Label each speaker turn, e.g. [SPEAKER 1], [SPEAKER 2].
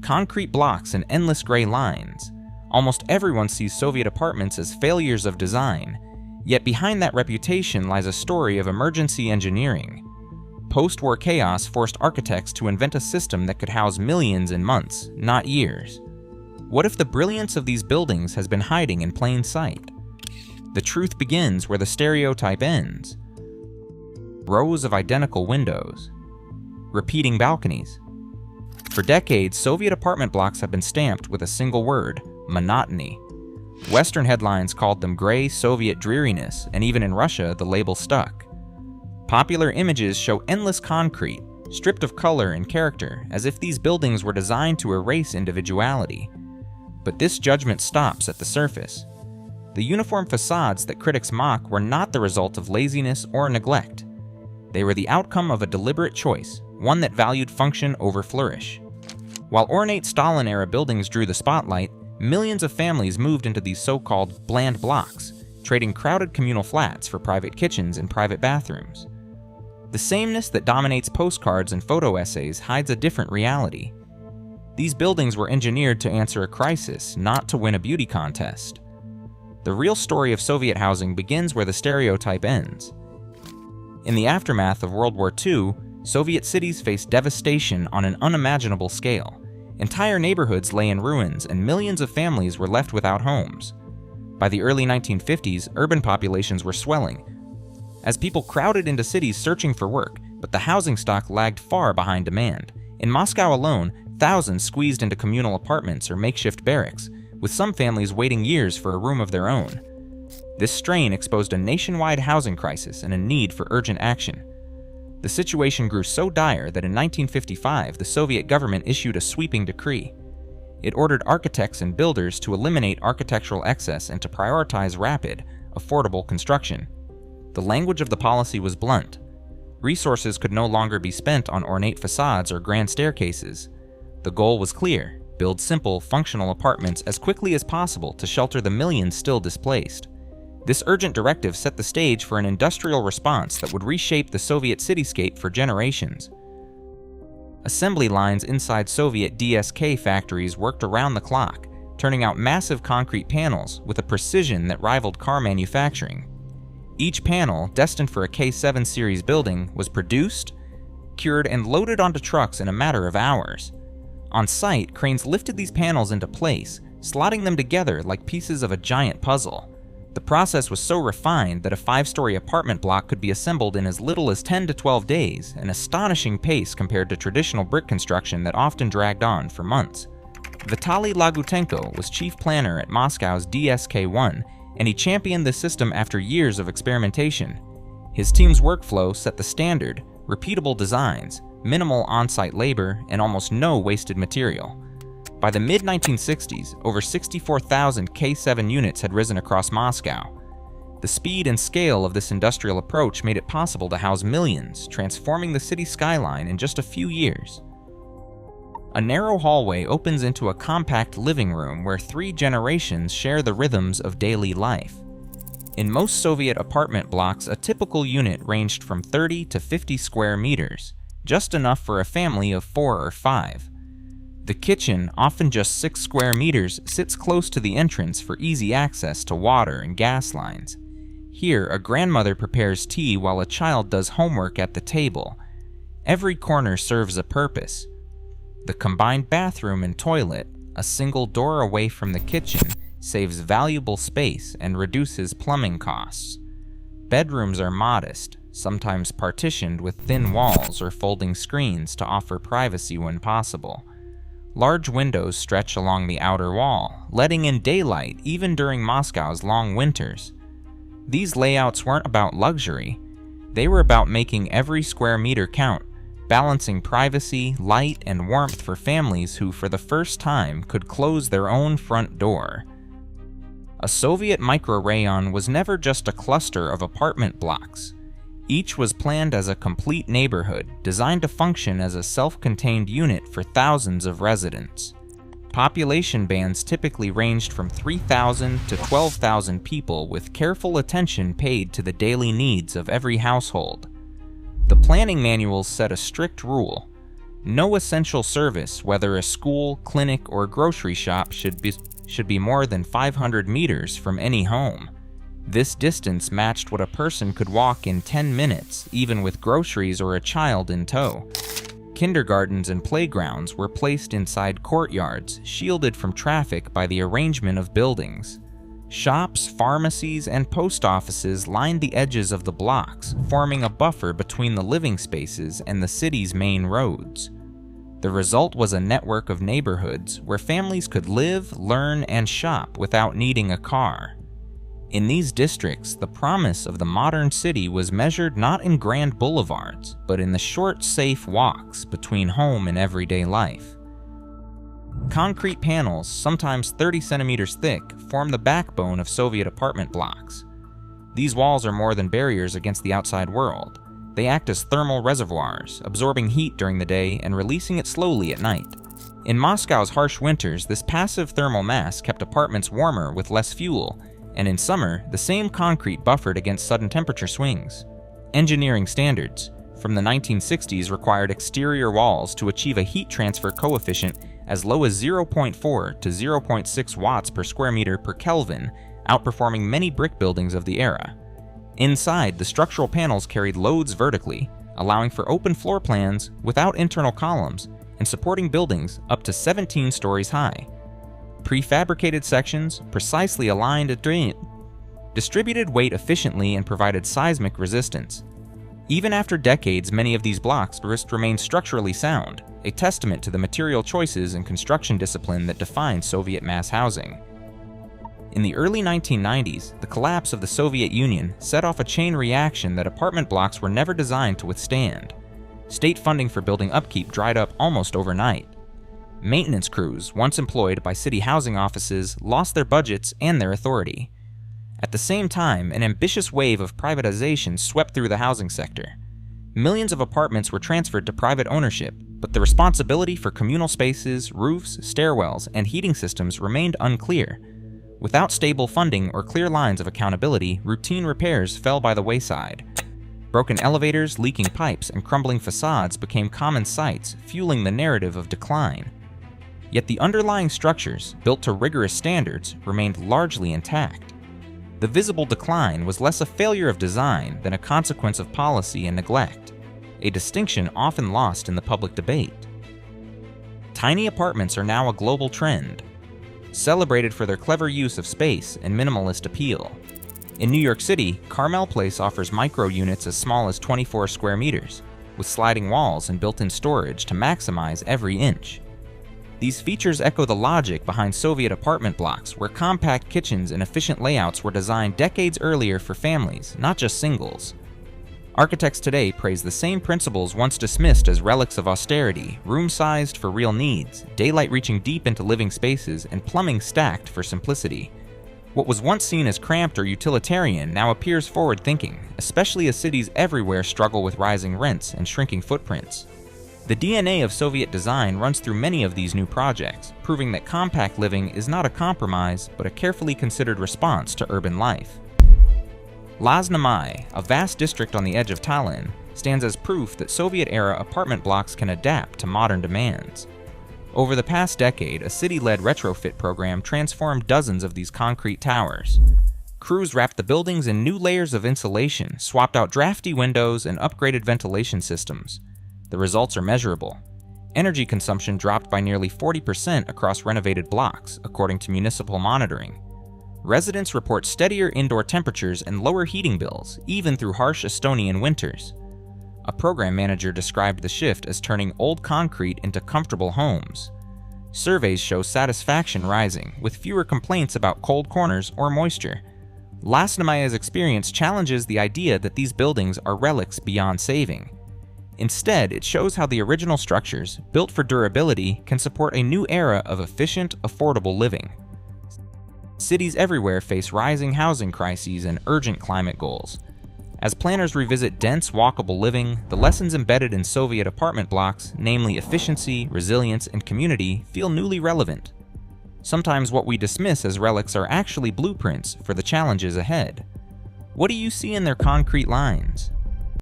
[SPEAKER 1] concrete blocks and endless gray lines. Almost everyone sees Soviet apartments as failures of design, yet behind that reputation lies a story of emergency engineering. Post-war chaos forced architects to invent a system that could house millions in months, not years. What if the brilliance of these buildings has been hiding in plain sight? The truth begins where the stereotype ends. Rows of identical windows. Repeating balconies. For decades, Soviet apartment blocks have been stamped with a single word: monotony. Western headlines called them gray Soviet dreariness, and even in Russia, the label stuck. Popular images show endless concrete, stripped of color and character, as if these buildings were designed to erase individuality. But this judgment stops at the surface. The uniform facades that critics mock were not the result of laziness or neglect. They were the outcome of a deliberate choice, one that valued function over flourish. While ornate Stalin-era buildings drew the spotlight, millions of families moved into these so-called bland blocks, trading crowded communal flats for private kitchens and private bathrooms. The sameness that dominates postcards and photo essays hides a different reality. These buildings were engineered to answer a crisis, not to win a beauty contest. The real story of Soviet housing begins where the stereotype ends. In the aftermath of World War II, Soviet cities faced devastation on an unimaginable scale. Entire neighborhoods lay in ruins, and millions of families were left without homes. By the early 1950s, urban populations were swelling, as people crowded into cities searching for work, but the housing stock lagged far behind demand. In Moscow alone, thousands squeezed into communal apartments or makeshift barracks, with some families waiting years for a room of their own. This strain exposed a nationwide housing crisis and a need for urgent action. The situation grew so dire that in 1955, the Soviet government issued a sweeping decree. It ordered architects and builders to eliminate architectural excess and to prioritize rapid, affordable construction. The language of the policy was blunt. Resources could no longer be spent on ornate facades or grand staircases. The goal was clear: build simple, functional apartments as quickly as possible to shelter the millions still displaced. This urgent directive set the stage for an industrial response that would reshape the Soviet cityscape for generations. Assembly lines inside Soviet DSK factories worked around the clock, turning out massive concrete panels with a precision that rivaled car manufacturing. Each panel, destined for a K7 series building, was produced, cured, and loaded onto trucks in a matter of hours. On site, cranes lifted these panels into place, slotting them together like pieces of a giant puzzle. The process was so refined that a 5-story apartment block could be assembled in as little as 10 to 12 days, an astonishing pace compared to traditional brick construction that often dragged on for months. Vitaly Lagutenko was chief planner at Moscow's DSK-1, and he championed the system after years of experimentation. His team's workflow set the standard: repeatable designs, minimal on-site labor, and almost no wasted material. By the mid-1960s, over 64,000 K7 units had risen across Moscow. The speed and scale of this industrial approach made it possible to house millions, transforming the city skyline in just a few years. A narrow hallway opens into a compact living room where 3 generations share the rhythms of daily life. In most Soviet apartment blocks, a typical unit ranged from 30 to 50 square meters, just enough for a family of 4 or 5. The kitchen, often just 6 square meters, sits close to the entrance for easy access to water and gas lines. Here, a grandmother prepares tea while a child does homework at the table. Every corner serves a purpose. The combined bathroom and toilet, a single door away from the kitchen, saves valuable space and reduces plumbing costs. Bedrooms are modest, sometimes partitioned with thin walls or folding screens to offer privacy when possible. Large windows stretch along the outer wall, letting in daylight even during Moscow's long winters. These layouts weren't about luxury. They were about making every square meter count, balancing privacy, light, and warmth for families who, for the first time, could close their own front door. A Soviet micro-rayon was never just a cluster of apartment blocks. Each was planned as a complete neighborhood, designed to function as a self-contained unit for thousands of residents. Population bands typically ranged from 3,000 to 12,000 people, with careful attention paid to the daily needs of every household. The planning manuals set a strict rule: No essential service, whether a school, clinic, or grocery shop, should be more than 500 meters from any home. This distance matched what a person could walk in 10 minutes, even with groceries or a child in tow. Kindergartens and playgrounds were placed inside courtyards, shielded from traffic by the arrangement of buildings. Shops, pharmacies, and post offices lined the edges of the blocks, forming a buffer between the living spaces and the city's main roads. The result was a network of neighborhoods where families could live, learn, and shop without needing a car. In these districts, the promise of the modern city was measured not in grand boulevards, but in the short, safe walks between home and everyday life. Concrete panels, sometimes 30 centimeters thick, form the backbone of Soviet apartment blocks. These walls are more than barriers against the outside world. They act as thermal reservoirs, absorbing heat during the day and releasing it slowly at night. In Moscow's harsh winters, this passive thermal mass kept apartments warmer with less fuel, and in summer, the same concrete buffered against sudden temperature swings. Engineering standards from the 1960s required exterior walls to achieve a heat transfer coefficient as low as 0.4 to 0.6 watts per square meter per Kelvin, outperforming many brick buildings of the era. Inside, the structural panels carried loads vertically, allowing for open floor plans without internal columns and supporting buildings up to 17 stories high. Prefabricated sections, precisely aligned, distributed weight efficiently and provided seismic resistance. Even after decades, many of these blocks remained structurally sound, a testament to the material choices and construction discipline that defined Soviet mass housing. In the early 1990s, the collapse of the Soviet Union set off a chain reaction that apartment blocks were never designed to withstand. State funding for building upkeep dried up almost overnight. Maintenance crews, once employed by city housing offices, lost their budgets and their authority. At the same time, an ambitious wave of privatization swept through the housing sector. Millions of apartments were transferred to private ownership, but the responsibility for communal spaces, roofs, stairwells, and heating systems remained unclear. Without stable funding or clear lines of accountability, routine repairs fell by the wayside. Broken elevators, leaking pipes, and crumbling facades became common sights, fueling the narrative of decline. Yet the underlying structures, built to rigorous standards, remained largely intact. The visible decline was less a failure of design than a consequence of policy and neglect, a distinction often lost in the public debate. Tiny apartments are now a global trend, celebrated for their clever use of space and minimalist appeal. In New York City, Carmel Place offers micro-units as small as 24 square meters, with sliding walls and built-in storage to maximize every inch. These features echo the logic behind Soviet apartment blocks, where compact kitchens and efficient layouts were designed decades earlier for families, not just singles. Architects today praise the same principles once dismissed as relics of austerity: room-sized for real needs, daylight reaching deep into living spaces, and plumbing stacked for simplicity. What was once seen as cramped or utilitarian now appears forward-thinking, especially as cities everywhere struggle with rising rents and shrinking footprints. The DNA of Soviet design runs through many of these new projects, proving that compact living is not a compromise, but a carefully considered response to urban life. Laznamai, a vast district on the edge of Tallinn, stands as proof that Soviet-era apartment blocks can adapt to modern demands. Over the past decade, a city-led retrofit program transformed dozens of these concrete towers. Crews wrapped the buildings in new layers of insulation, swapped out drafty windows, and upgraded ventilation systems. The results are measurable. Energy consumption dropped by nearly 40% across renovated blocks, according to municipal monitoring. Residents report steadier indoor temperatures and lower heating bills, even through harsh Estonian winters. A program manager described the shift as turning old concrete into comfortable homes. Surveys show satisfaction rising, with fewer complaints about cold corners or moisture. Lasnamaya's experience challenges the idea that these buildings are relics beyond saving. Instead, it shows how the original structures, built for durability, can support a new era of efficient, affordable living. Cities everywhere face rising housing crises and urgent climate goals. As planners revisit dense, walkable living, the lessons embedded in Soviet apartment blocks, namely efficiency, resilience, and community, feel newly relevant. Sometimes what we dismiss as relics are actually blueprints for the challenges ahead. What do you see in their concrete lines?